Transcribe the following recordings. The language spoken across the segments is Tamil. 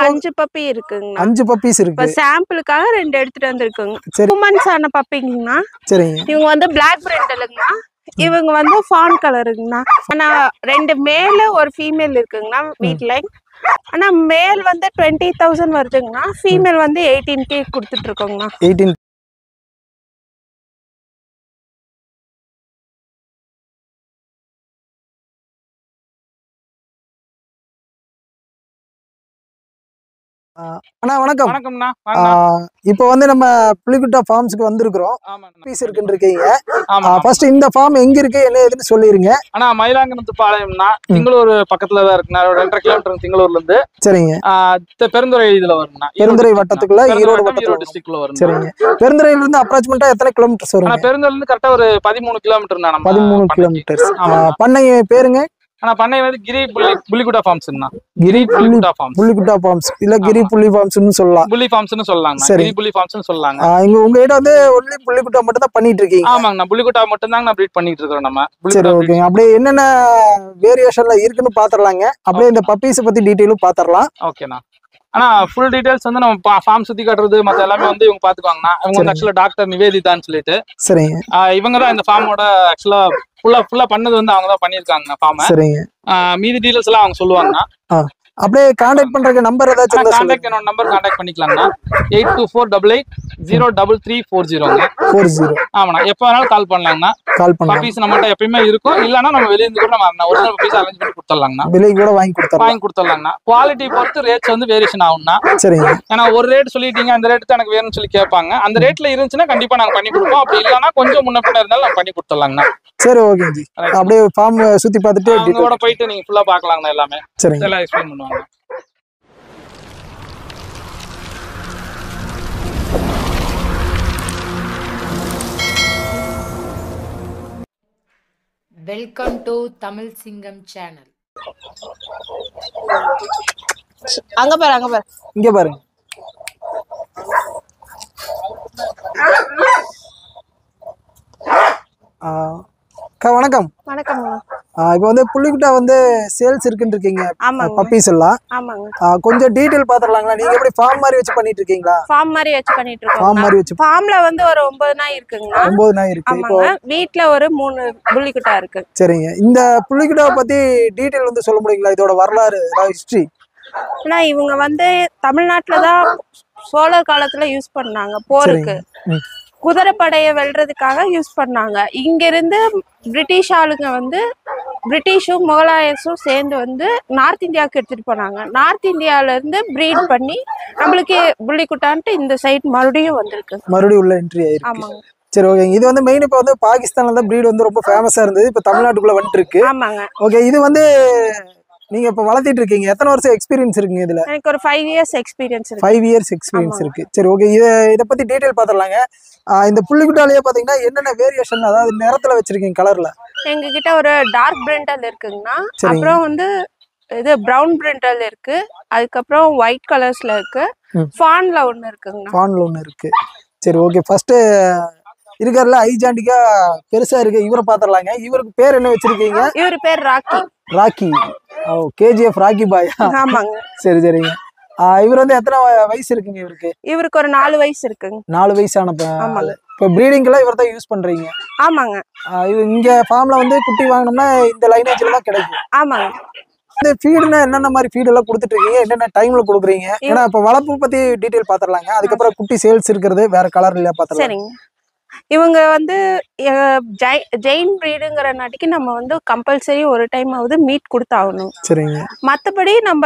5 பப்பி இருக்குங்க. 5 பப்பீஸ் இருக்கு. இப்ப சாம்பிளுக்காக 2 எடுத்துட்டு வந்திருக்குங்க. 2 months ஆன பப்பிங்கண்ணா. சரிங்க. இவங்க வந்து பிளாக் பிரிண்டலுங்கண்ணா. இவங்க வந்து ஃபான் கலருங்கண்ணா. ஆனா 2 மேல் ஒரு ஃபீமேல் இருக்குங்கண்ணா வீட்ல. ஆனா மேல் வந்து 20,000 வருதுங்கண்ணா. ஃபீமேல் வந்து 18K கொடுத்துட்டு இருக்கோங்கண்ணா. 18. அண்ணா வணக்கம். வணக்கம்ண்ணா. இப்போ வந்து நம்ம புலிக்குட்டா ஃபார்ம்ஸ்க்கு வந்திருக்கிறோம். பீஸ் இருக்குன்னு இருக்கீங்க. ஃபர்ஸ்ட் இந்த ஃபார்ம் எங்க இருக்கு என்ன ஏதுன்னு சொல்லிருங்க. அண்ணா மயிலாங்கனத்து பாளையம்னா திங்களூர் பக்கத்துல தான் இருக்குண்ணா. 2.5 கிலோமீட்டர் திங்களூர்ல இருந்து. சரிங்க. பெருந்துறை இதுல வரும்ண்ணா. பெருந்துறை வட்டத்துக்குள்ள ஈரோடு ஈரோடு டிஸ்ட்ரிக்ட்ல வரும். சரிங்க. பெருந்துறையில இருந்து அப்ராக்சிமேட்டா எத்தனை கிலோமீட்டர்ஸ் வரும்? பெருந்துறையில இருந்து கரெக்டா ஒரு 13 கிலோமீட்டர்ண்ணா. 13 கிலோமீட்டர்ஸ். பண்ணை பேருங்க? ஆனா பண்ணை வந்து கிரி புலிக்குட்டா ஃபார்ம்ஸ்ண்ணா. கிரி புலிக்குட்டா ஃபார்ம்ஸ். புலிக்குட்டா ஃபார்ம்ஸ் இல்ல கிரி புலி ஃபார்ம்ஸ்னு சொல்லலாம். புலி ஃபார்ம்ஸ்னு சொல்லலாங்க. கிரி புலி ஃபார்ம்ஸ்னு சொல்லலாங்க. உங்க கிட்ட வந்து ஒன்லி புலிக்குட்டா மட்டும் தான் பண்ணிட்டு இருக்கீங்க? ஆமாங்கண்ணா. புலிக்குட்டா மட்டும் தாங்க ப்ரீட் பண்ணிட்டு இருக்கோம் நம்ம. சரி ஓகே. அப்படியே என்னென்ன வேரியேஷன்ல இருக்குன்னு பாத்துறலாங்க. அப்படியே இந்த பப்பீஸ் பத்தி டீடைலும் பாத்துறலாம். ஓகேண்ணா. ஆனா ஃபுல் டீடைல்ஸ் வந்து நம்ம ஃபார்ம் சுத்தி காட்டுறது மத்த எல்லாமே வந்து இவங்க பாத்துக்குவாங்கண்ணா. இவங்க வந்து ஆக்சுவலா டாக்டர் நிவேதிதான்னு சொல்லிட்டு. சரிங்க. இவங்க தான் இந்த ஃபார்மோட ஆக்சுவலா ஃபுல்லா பண்ணது வந்து அவங்க தான் பண்ணிருக்காங்க ஃபார்ம். சரிங்க. மீதி டீடைல்ஸ் எல்லாம் அவங்க சொல்லுவாங்கண்ணா. அப்படியே கான்டாக்ட் பண்றதுக்கு நம்பர் ஏதாச்சும் இருந்தா கான்டாக்ட் என்னோட நம்பர் கான்டாக்ட் பண்ணிக்கலாம்ண்ணா. 8248803340ங்க. 40. ஆமாண்ணா. எப்ப வேணாலும் கால் பண்ணலாங்கண்ணா. பப்பீஸ் நம்மகிட்ட எப்பயுமே இருக்கும். இல்லன்னா நம்ம வெளிய இருந்து கூட நம்ம ஒரிஜினல் பப்பீஸ் அரேஞ்ச் பண்ணி கொடுத்துடலாங்கண்ணா. விலை கூட வாங்கி கொடுத்துடலாங்கண்ணா. குவாலிட்டி பொறுத்து ரேட்ஸ் வந்து வேரியேஷன் ஆகும்ண்ணா. சரிங்க. ஏன்னா ஒரு ரேட் சொல்லிட்டீங்க அந்த ரேட் தான் எனக்கு வேணும்னு சொல்லி கேட்பாங்க. அந்த ரேட்ல இருந்துச்சுன்னா கண்டிப்பா நாங்க பண்ணி கொடுப்போம். அப்படி இல்லன்னா கொஞ்சம் முன்ன பின்ன இருந்தாலும் நம்ம பண்ணி கொடுத்துடலாங்கண்ணா. சரி ஓகே ஜி. அப்படியே ஃபார்ம் சுத்தி பார்த்துட்டு அவங்களோட போயிட்டு நீங்க ஃபுல்லா பார்க்கலாங்கண்ணா. எல்லாமே எல்லாம் எக்ஸ்பிளைன் பண்ணுவாங்க. வெல்கம் டு தமிழ் சிங்கம் சேனல். அங்க பாரு. இங்க பாருங்க. வணக்கம். வணக்கம். இப்போ வந்து புலிக்குட்டா வந்து சேல்ஸ் இருக்குன்னு இருக்கீங்க. பப்பீஸ் எல்லாம். ஆமாங்க. கொஞ்சம் டீடைல் பாத்துறலாங்களா? நீங்க எப்படி ஃபார்ம் மாதிரி வச்சு பண்ணிட்டு இருக்கீங்களா? ஃபார்ம் மாதிரி வச்சு பண்ணிட்டு இருக்கோம். ஃபார்ம் மாதிரி வச்சு. ஃபார்ம்ல வந்து ஒரு 9 நாய் இருக்குங்க. 9 நாய் இருக்கு. இப்போ வீட்ல ஒரு 3 புலிக்குட்டா இருக்கு. சரிங்க. இந்த புலிக்குட்டாவை பத்தி டீடைல் வந்து சொல்ல முடியுங்களா? இதோட வரலாறு, ஹிஸ்டரி. ஆனா இவங்க வந்து தமிழ்நாட்டுல தான் சோழர் காலத்துல யூஸ் பண்ணாங்க போருக்கு. குதிரைப்படைய வெல்றதுக்காக யூஸ் பண்ணாங்க. இங்க இருந்து பிரிட்டிஷ் ஆளுங்க வந்து பிரிட்டிஷும் முகலாயர்ஸும் சேர்ந்து வந்து நார்த் இந்தியாவுக்கு எடுத்துட்டு போனாங்க. நார்த் இந்தியால இருந்து பிரீட் பண்ணி நம்மளுக்கு புலிக்குட்டான்ட்டு இந்த சைட் மறுபடியும் வந்திருக்கு. மறுபடியும் உள்ள என்ட்ரி ஆயிருக்கு. ஆமாங்க. சரி ஓகே. இது வந்து மெயின் இப்போ வந்து பாகிஸ்தான்ல தான் பிரீட் வந்து ரொம்ப ஃபேமஸா இருந்தது. இப்போ தமிழ்நாட்டுக்குள்ள வந்துட்டு இருக்கு. ஆமாங்க. ஓகே. இது வந்து நீங்க இப்ப வளர்த்திட்டு இருக்கீங்க. எத்தனை வருஷம் எக்ஸ்பீரியன்ஸ் இருக்குங்க இதுல? எனக்கு ஒரு 5 years எக்ஸ்பீரியன்ஸ் இருக்கு. 5 years எக்ஸ்பீரியன்ஸ் இருக்கு. சரி ஓகே. இத பத்தி டீடைல் பாத்துறலாங்க. இந்த புலிக்குட்டாலயே பாத்தீங்கன்னா என்னென்ன வேரியேஷன், அதாவது நிறத்துல வச்சிருக்கீங்க கலர்ல? எங்க கிட்ட ஒரு டார்க் பிரிண்டல் இருக்குங்கண்ணா. அப்புறம் வந்து இது பிரவுன் பிரிண்டல் இருக்கு. அதுக்கப்புறம் ஒயிட் கலர்ஸ்ல இருக்கு. ஃபான்ல ஒண்ணு இருக்குங்கண்ணா. ஃபான்ல ஒண்ணு இருக்கு. சரி ஓகே. ஃபர்ஸ்ட் இருக்கார்ல ஐஜாண்டிக்கா பெருசா இருக்கு, இவரை பாத்துறலாங்க. இவருக்கு பேர் என்ன வச்சிருக்கீங்க? இவரு பேர் ராக்கி. ராக்கி. KGF ராக்கி பாய். ஆமாங்க. சரி சரிங்க. இவர் வந்து எத்தனை வயசு இருக்குங்க இவருக்கு? இவருக்கு ஒரு 4 வயசு இருக்குங்க. 4 வயசான. இப்போ ப்ரீடிங்லாம் இவர் தான் யூஸ் பண்றீங்க? ஆமாங்க. இங்க ஃபார்ம்ல வந்து குட்டி வாங்கினோம்னா இந்த லைனேஜ்ல தான் கிடைக்கும்? ஆமாங்க. இந்த ஃபீடுனா என்னென்ன மாதிரி ஃபீட் எல்லாம் கொடுத்துட்டு இருக்கீங்க? என்னென்ன டைம்ல கொடுக்குறீங்க? ஏன்னா இப்போ வளர்ப்பு பத்தி டீடைல் பாத்துறலாங்க. அதுக்கப்புறம் குட்டி சேல்ஸ் இருக்கிறது வேற கலர்ல பாத்துறலாம். சரிங்க. இவங்க வந்து ஜெயின் பிரீடுங்கிற நாட்டிக்கு நம்ம வந்து கம்பல்சரி ஒரு டைம் ஆகுது மீட் கொடுத்தாகணும். சரிங்க. மற்றபடி நம்ம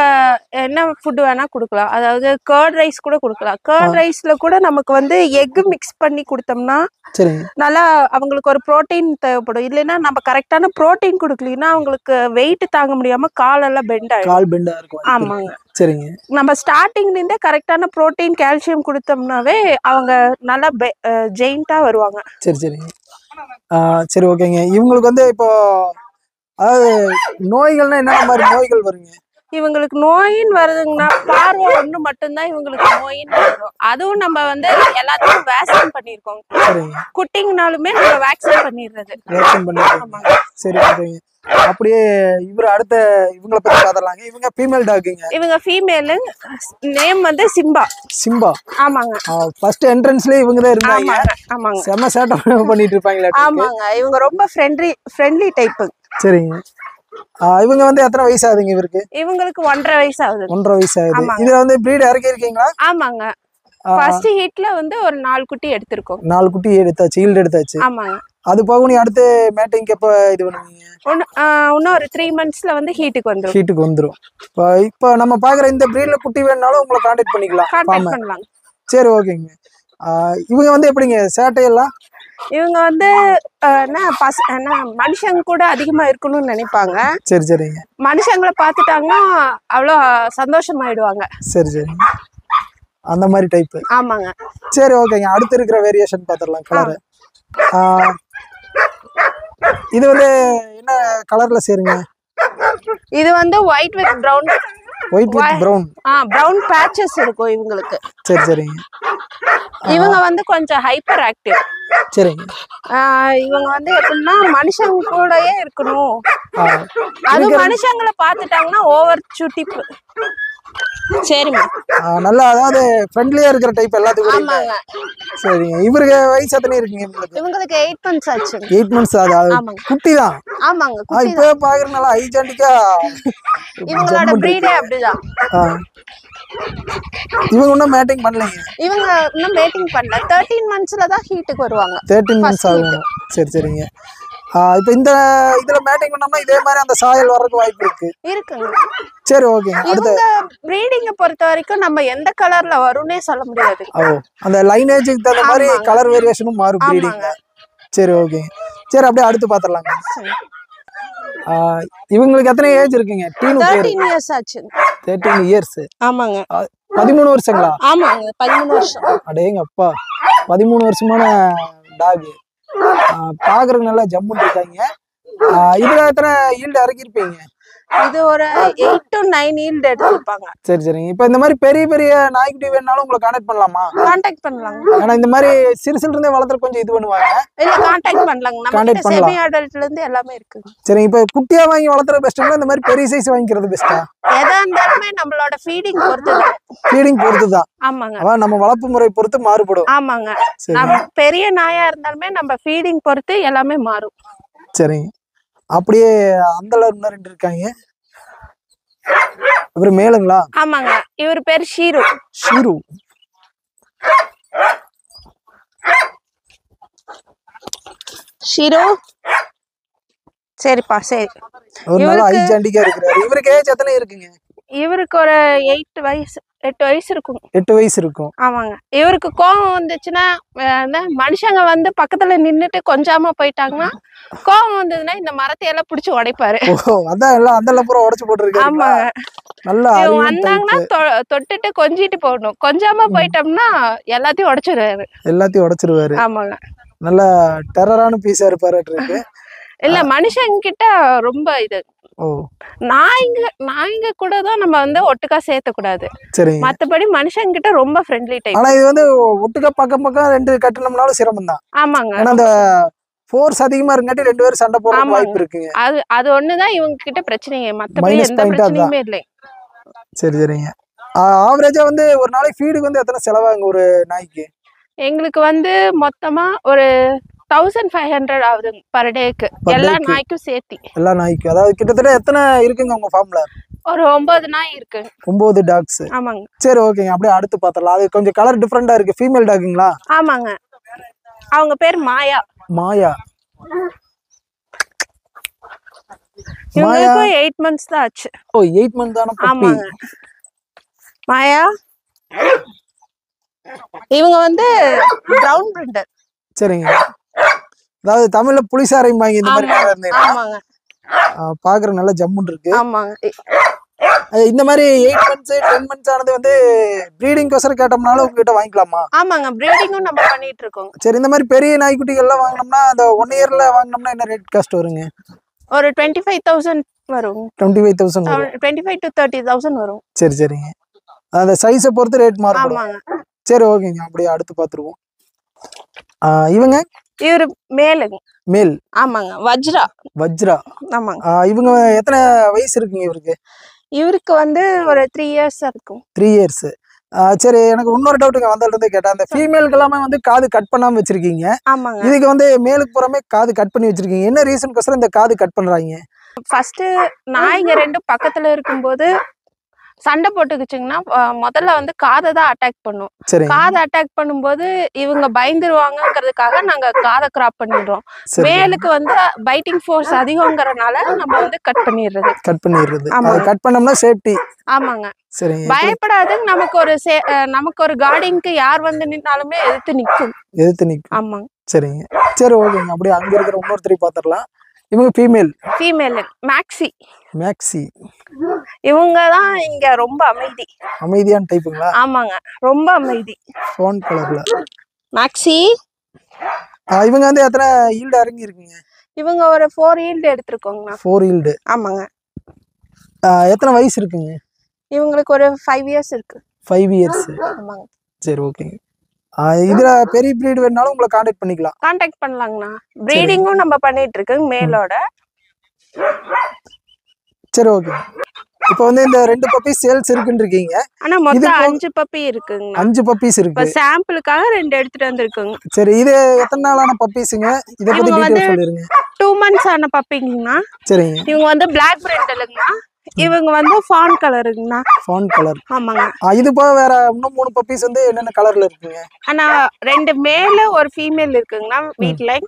என்ன ஃபுட் வேணா கொடுக்கலாம். அதாவது கர்ட் ரைஸ் கூட கொடுக்கலாம். கர்ட் ரைஸ்ல கூட நமக்கு வந்து எக் மிக்ஸ் பண்ணி கொடுத்தோம்னா நல்லா அவங்களுக்கு ஒரு புரோட்டீன் தேவைப்படும். இல்லைன்னா நம்ம கரெக்டான புரோட்டீன் கொடுக்கலன்னா அவங்களுக்கு வெயிட் தாங்க முடியாம காலெல்லாம் பெண்ட் ஆகும். ஆமாங்க. சரிங்க. நம்ம ஸ்டார்டிங்ல இருந்தே கரெக்டான புரோட்டீன் கால்சியம் கொடுத்தோம்னாவே அவங்க நல்லா ஜெயின்ட்டா வருவாங்க. சரி சரிங்க. சரி ஓகேங்க. இவங்களுக்கு வந்து இப்போ அதாவது நோய்கள்னா என்னென்ன மாதிரி நோய்கள் வருங்க? இவங்களுக்கு நோயின்னு வருதுங்கன்னா பார்வை ஒண்ணு மட்டும்தான் இவங்களுக்கு நோயின்னு வரும். அதுவும் நம்ம வந்து எல்லாத்தையும் வேக்சின் பண்ணிருக்கோம். சரிங்க. குட்டிங்கனாலுமே நம்ம வேக்சின் பண்ணிடுறது. வேக்சின் பண்ணிருக்கீங்க. சரி ஓகேங்க. அப்படியே இவரு அடுத்த இவங்கள பத்தி பாத்தலாங்க. இவங்க ஃபீமேல் டாக்குங்க. இவங்க ஃபீமேல். நேம் வந்து சிம்பா. சிம்பா. ஆமாங்க. ஃபர்ஸ்ட் என்ட்ரன்ஸ்ல இவங்க தான் இருந்தாங்க. ஆமாங்க. செம சேட்டை பண்ணிட்டு இருப்பாங்களா? ஆமாங்க. இவங்க ரொம்ப ஃப்ரெண்ட்லி டைப். சரிங்க. இவங்க வந்து எத்தனை வயசு ஆகுதுங்க இவருக்கு? இவங்களுக்கு 1.5 வயசு ஆகுது. 1.5 வயசு ஆகுது. இதுல வந்து பிரீட் இறக்கி இருக்கீங்களா? ஆமாங்க. ஃபர்ஸ்ட் ஹிட்ல வந்து ஒரு 4 குட்டி எடுத்திருக்கோம். 4 குட்டி எடுத்தாச்சு, ஈல்ட் எடுத்தாச்சு. ஆமாங்க. அது போக நீ அடுத்து மேட்டிங் எப்ப இது பண்ணுவீங்க? இன்னும் ஒரு 3 monthsல வந்து ஹீட்டுக்கு வந்துரும். ஹீட்டுக்கு வந்துரும். இப்போ நம்ம பாக்குற இந்த பிரீட்ல குட்டி வேணும்னாலும் உங்களை கான்டாக்ட் பண்ணிக்கலாம். கான்டாக்ட் பண்ணலாம். சரி ஓகேங்க. இவங்க வந்து எப்படிங்க சேட்டையெல்லாம்? இவங்க வந்து மனுஷங்க கூட அதிகமா இருக்கணும்னு நினைப்பாங்க. சரி சரிங்க. மனுஷங்களை பார்த்துட்டாங்கன்னா அவ்வளோ சந்தோஷமாயிடுவாங்க. சரி சரிங்க. அந்த மாதிரி டைப். ஆமாங்க. சரி ஓகேங்க. அடுத்து இருக்கிற வேரியேஷன் பார்த்துடலாம். கலர் இது வந்து என்ன கலர்ல சேருங்க? இது வந்து white with brown. White with brown. Brown patches இருக்கும் இவங்களுக்கு. சரி சரிங்க. இவங்க வந்து கொஞ்சம் ஹைப்பர் ஆக்டிவ். சரிங்க. இவங்க வந்து எப்படின்னா மனுஷங்க கூடயே இருக்கணும். அது மனுஷங்களை பார்த்துட்டாங்கன்னா ஓவர் சுட்டிப்பு. சரிம்மா. நல்லா அதாவது ஃப்ரெண்ட்லியா இருக்கிற டைப் எல்லாத்துக்கும். ஆமாங்க. சரிங்க. இவருக்கு வயசு எத்தனை இருக்குங்க உங்களுக்கு? இவங்களுக்கு 8 months ஆச்சு. 8 months ஆகுது. குட்டி தான். ஆமாங்க. இப்போ பாக்குறதுனால ஹைஜென்டிக்கா இவங்களோட பிரீடே அப்படிதான். இவங்க இன்னும் மேட்டிங் பண்ணலைங்க. இவங்க இன்னும் மேட்டிங் பண்ணல. 13 monthsல தான் ஹீட்டுக்கு வருவாங்க. 13 months ஆகும். சரி சரிங்க. இப்போ இந்த இதுல மேட்டிங் பண்ணோம்னா இதே மாதிரி அந்த சாயல் வர்றதுக்கு வாய்ப்பு இருக்குங்க. சரி ஓகே. இவங்க பிரீடிங்க பொறுத்த வரைக்கும் நம்ம எந்த கலர்ல வரும்னே சொல்ல முடியாது. அந்த லைனேஜுக்கு தகுந்த மாதிரி கலர் வேரியேஷனும் மாறும் பிரீடிங்ல. சரி ஓகே. சரி அப்படியே அடுத்து பாத்துறலாங்க. இவங்களுக்கு எத்தனை ஏஜ் இருக்குங்க? 13 years ஆச்சு. 13 years. ஆமாங்க. 13 வருஷங்களா? ஆமாங்க. 13 வருஷம். அடேங்க அப்பா. 13 வருஷமான டாக். பாக்குறதுக்கு நல்லா ஜம்முன்னு இருக்காங்க. இதுல எத்தனை ஈல்டு இறக்கிருப்பீங்க? இது ஒரு 8 to 9 ஈல்டு எடுத்துப்பாங்க. சரி சரிங்க. இப்போ இந்த மாதிரி பெரிய பெரிய நாய்க்குட்டி வேணாலும் உங்களை கான்டாக்ட் பண்ணலாமா? கான்டாக்ட் பண்ணலாம். ஏன்னா இந்த மாதிரி சிறுசுல இருந்தே வளர்த்துற கொஞ்சம் இது பண்ணுவாங்க. இல்ல கான்டாக்ட் பண்ணலாங்க. நம்ம செமி அடல்ட்ல இருந்து எல்லாமே இருக்கு. சரி. இப்போ குட்டியா வாங்கி வளர்த்துறது பெஸ்ட்ங்களா இந்த மாதிரி பெரிய சைஸ் வாங்கிக்கிறது பெஸ்ட்டா? எதா இருந்தாலுமே நம்மளோட ஃபீடிங் பொறுத்துதான். ஃபீடிங் பொறுத்துதான். ஆமாங்க. அதான் நம்ம வளர்ப்பு முறை பொறுத்து மாறுபடும். ஆமாங்க. நம்ம பெரிய நாயா இருந்தாலுமே நம்ம ஃபீடிங் பொறுத்து எல்லாமே மாறும். சரிங்க. அப்படியே அந்தல இன்னும் 2 இருக்காங்க. இவரு மேலுங்களா? ஆமாங்க. இவர் பேர் ஷீரு. ஷீரு. ஷீரு. சரிப்பா சரி. இவருக்கு ஹைஜென்டிக்கா இருக்காரு. இவருக்கு ஏஜ் எத்தனை இருக்குங்க? இவருக்கு ஒரு 8 வயசு இருக்கும். 8 வயசு இருக்கும். ஆமாங்க. இவருக்கு கோவம் வந்துச்சுன்னா மனுஷங்க வந்து பக்கத்துல நின்னுட்டு கொஞ்சாம போயிட்டாங்கன்னா கோவம் வந்ததுன்னா இந்த மரத்தை எல்லாம் பிடிச்சி உடைப்பாரு. அதான் எல்லாம் அந்த பூரா உடைச்சு போட்டுருக்காரு. ஆமாங்க. நல்லா வந்தாங்கன்னா தொட்டுட்டு கொஞ்சிட்டு போடணும். கொஞ்சாம போயிட்டோம்னா எல்லாத்தையும் உடைச்சிருவாரு. எல்லாத்தையும் உடைச்சிருவாரு. ஆமாங்க. நல்லா டெரரான பீஸா இருப்பாரு. இல்ல மனுஷங்க கிட்ட ரொம்ப இது. நாய்ங்க கூட தான் நம்ம வந்து ஒட்டுக்கா சேர்த்த கூடாது. மத்தபடி மனுஷங்க கிட்ட ரொம்ப ஃப்ரெண்ட்லி டைப். ஆனா இது வந்து ஒட்டுக்கா பக்கம் 2 கட்டணும்னாலும் சிரமம் தான். ஆமாங்க. ஏன்னா அந்த ஃபோர்ஸ் அதிகமா இருக்காட்டி 2 பேரும் சண்டை போட வாய்ப்பு இருக்குங்க. அது ஒண்ணுதான் இவங்க கிட்ட பிரச்சனையே. மத்தபடி எந்த பிரச்சனையுமே இல்லை. சரி சரிங்க. ஆவரேஜா வந்து ஒரு நாளைக்கு ஃபீடுக்கு வந்து எத்தனை செலவாங்க ஒரு நாய்க்கு? எங்களுக்கு வந்து மொத்தமா ஒரு 1500 ஆகுது பர் டேக்கு. எல்லா நாய்க்கும் சேர்த்து. எல்லா நாய்க்கும் அதாவது கிட்டத்தட்ட எத்தனை இருக்குங்க உங்க ஃபார்ம்ல? ஒரு 9 நாய் இருக்கு. 9 டாக்ஸ். ஆமாங்க. சரி ஓகேங்க. அப்படியே அடுத்து பார்த்தலாம். அது கொஞ்சம் கலர் டிஃபரெண்டா இருக்கு. ஃபீமேல் டாக்குங்களா? ஆமாங்க. அவங்க பேர் மாயா. மாயா. இவங்களுக்கு 8 months தான் ஆச்சு. 8 months தான பப்பி. ஆமாங்க. மாயா இவங்க வந்து பிரவுன் பிரிண்டர். சரிங்க. அதாவது தமிழ்ல புலிசாரைம்பாங்க இந்த மாதிரி கலர் இருந்தே. ஆமாங்க. பாக்குற நல்ல ஜம்முன்னு இருக்கு. ஆமாங்க. இந்த மாதிரி 8 months 10 months ஆனது வந்து ப்ரீடிங் கோசரம் கேட்டோம்னாலும் உங்ககிட்ட வாங்கிக்கலாமா? ஆமாங்க. ப்ரீடிங்கும் நம்ம பண்ணிட்டு இருக்கோம். சரி. இந்த மாதிரி பெரிய நாய்க்குட்டிகள் எல்லாம் வாங்கினோம்னா அந்த 1 yearல வாங்கினோம்னா என்ன ரேட் காஸ்ட் வருங்க? ஒரு 25,000 வரும். 25,000 வரும். 25 to 30,000 வரும். சரி சரிங்க. அந்த சைஸை பொறுத்து ரேட் மாறும். ஆமாங்க. சரி ஓகேங்க, அப்படியே அடுத்து பார்த்துருவோம். இவங்க இவரு மேலுங்க. மேல். ஆமாங்க. வஜ்ரா. ஆமாங்க. இவங்க எத்தனை வயசு இருக்குங்க இவருக்கு? இவருக்கு வந்து ஒரு 3 years இருக்கும். 3 years. சரி, எனக்கு இன்னொரு டவுட்டுங்க வந்தால இருந்தே கேட்டேன். அந்த ஃபீமேலுக்கு எல்லாமே வந்து காது கட் பண்ணாம வச்சிருக்கீங்க. ஆமாங்க. இதுக்கு வந்து மேலுக்கு புறமே காது கட் பண்ணி வச்சிருக்கீங்க. என்ன ரீசனுக்கோசரம் இந்த காது கட் பண்றாங்க? ஃபர்ஸ்ட் நாய்ங்க ரெண்டும் பக்கத்துல இருக்கும்போது சண்டை போட்டுக்குச்சுங்கன்னா முதல்ல வந்து காதை தான் அட்டாக் பண்ணும். காதை அட்டாக் பண்ணும்போது இவங்க பயந்துருவாங்கங்கிறதுக்காக நாங்க காதை கிராப் பண்ணிடுறோம். மேலுக்கு வந்து பைட்டிங் ஃபோர்ஸ் அதிகங்கிறதுனால நம்ம வந்து கட் பண்ணிடுறது. கட் பண்ணோம்னா சேஃப்டி. ஆமாங்க. சரி, பயப்படாது. நமக்கு ஒரு கார்டிங்க்கு யார் வந்து நின்னாலுமே எதிர்த்து நிக்கும். ஆமாங்க. சரிங்க. சரி ஓகேங்க, அப்படியே அங்க இருக்கிற இன்னொருத்தரை பாத்துறலாம். இவங்க ஃபீமேல் மேக்ஸி. இவங்க தான் இங்க ரொம்ப அமைதியான டைப்புங்களா? ஆமாங்க, ரொம்ப அமைதி. ஃபோன் கலர்ல மேக்ஸி. இவங்க வந்து எத்தனை ஈல்ட் இறங்கி இருக்குங்க? இவங்க ஒரு 4 ஈல்ட் எடுத்துருக்கோங்க. 4 ஈல்ட். ஆமாங்க. எத்தனை வயசு இருக்குங்க? இவங்களுக்கு ஒரு 5 years இருக்கு. 5 years. ஆமாங்க. சரி ஓகேங்க. இதுல பெரிய பிரீட் வேணாலும் உங்களை கான்டாக்ட் பண்ணலாங்கண்ணா. பிரீடிங்கும் நம்ம பண்ணிட்டு இருக்கோம் மேலோட. சரி ஓகே. இப்போ வந்து இந்த 2 பப்பீஸ் சேல்ஸ் இருக்குன்னு இருக்கீங்க. ஆனா மொத்தம் 5 பப்பி இருக்குங்க. 5 பப்பீஸ் இருக்கு. இப்ப சாம்பிளுக்காக 2 எடுத்துட்டு வந்திருக்கோங்க. சரி, இது எத்தனை நாளான பப்பீஸ்ங்க? இத பத்தி டீடைல் சொல்லுங்க. 2 months ஆன பப்பிங்கண்ணா. சரிங்க. இவங்க வந்து Black Brindleங்கண்ணா. இவங்க வந்து ஃபான் கலருங்கண்ணா. PAN colour. ஆமாங்க. இது போக வேற இன்னும் 3 பப்பீஸ் வந்து என்னென்ன கலர்ல இருக்குங்க? ஆனா 2 மேல் ஒரு ஃபீமேல் இருக்குங்கண்ணா வீட்ல.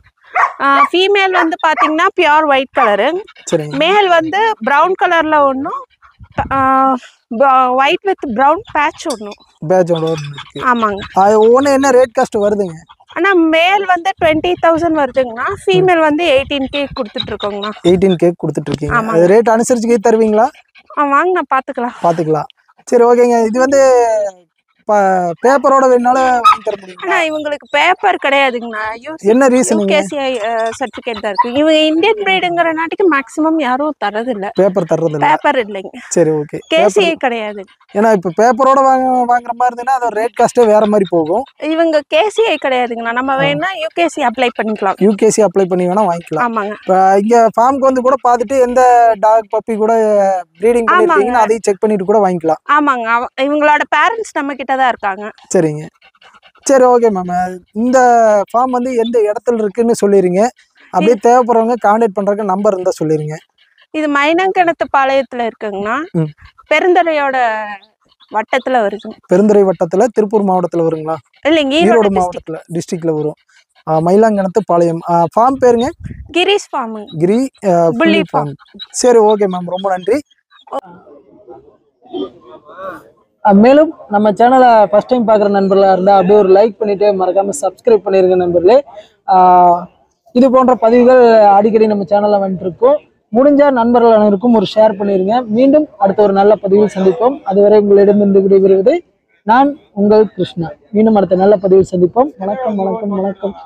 ஃபீமேல் வந்து பாத்தீங்கன்னா பியூர் ஒயிட் கலரு. மேல் வந்து பிரவுன் கலர்ல ஒன்னும் ஒயிட் வித் பிரவுன் பேட்ச் ஒன்னும். ஆமாங்க. ஒன்னு என்ன ரேட் காஸ்ட் வருதுங்க? ஆனா மேல் வந்து 20,000 வருதுங்கண்ணா. ஃபீமேல் வந்து 18K கொடுத்துட்டு இருக்கோங்கண்ணா. 18K கொடுத்துட்டு இருக்கீங்க. அது ரேட் அனுசரிச்சு தருவீங்களா? வாங்க, நான் பாத்துக்கலாம். சரி ஓகேங்க. இது வந்து பேப்பரோட வேணால வாங்கி தர முடியுமா? ஆனா இவங்களுக்கு பேப்பர் கிடையாதுங்கண்ணா. என்ன ரீசன்? UKCI சர்டிபிகேட் தான் இருக்கு. இவங்க இந்தியன் பிரீடுங்கற நாட்டுக்கு மேக்ஸिमम யாரும் தரது இல்ல. பேப்பர் இல்லைங்க. சரி ஓகே. KCI கிடையாது. ஏன்னா இப்ப பேப்பரோட வாங்குற மாதிரி இருந்தனா அது ரேட் காஸ்டே வேற மாதிரி போகும். இவங்க KCI கிடையாதுங்கண்ணா. நம்ம வேணா UKCI அப்ளை பண்ணிக்கலாம். UKCI அப்ளை பண்ணி வேணா வாங்கிக்கலாம். ஆமாங்க. இங்க ஃபார்ம்க்கு வந்து கூட பார்த்துட்டு எந்த டாக் பப்பி கூட ப்ரீடிங் பண்ணிருக்கீங்கனா அதையும் செக் பண்ணிட்டு கூட வாங்கிக்கலாம். ஆமாங்க. இவங்களோட பேரண்ட்ஸ் நம்ம கிட்ட தான் இருக்காங்க. சரிங்க. சரி ஓகே மேம். இந்த ஃபார்ம் வந்து எந்த இடத்துல இருக்குன்னு சொல்லிருங்க. அப்படியே தேவைப்படுறவங்க கான்டாக்ட் பண்றதுக்கு நம்பர் இருந்தா சொல்லிருங்க. இது மைனங்கிணத்து பாளையத்துல இருக்குங்கண்ணா. பெருந்துறையோட வட்டத்துல வருது. பெருந்துறை வட்டத்துல திருப்பூர் மாவட்டத்துல வருங்களா? இல்லைங்க, ஈரோடு மாவட்டத்துல டிஸ்ட்ரிக்ட்ல வரும். மயிலாங்கணத்து பாளையம். ஃபார்ம் பேருங்க? Grace farm. கிரி புள்ளி ஃபார்ம். சரி ஓகே மேம், ரொம்ப நன்றி. மேலும் நம்ம சேனலை ஃபர்ஸ்ட் டைம் பார்க்குற நண்பர்களாக இருந்தால் அப்படியே ஒரு லைக் பண்ணிவிட்டு மறக்காமல் சப்ஸ்கிரைப் பண்ணிடுங்க நண்பர்களே. இது போன்ற பதிவுகள் அடிக்கடி நம்ம சேனலில் வந்துட்டுருக்கோம். முடிஞ்ச நண்பர்கள் அனைவருக்கும் ஒரு ஷேர் பண்ணிடுங்க. மீண்டும் அடுத்த ஒரு நல்ல பதிவில் சந்திப்போம். அதுவரை உங்களிடமிருந்து விடைபெறுவது நான் உங்கள் கிருஷ்ணா. மீண்டும் அடுத்த நல்ல பதிவில் சந்திப்போம். வணக்கம்.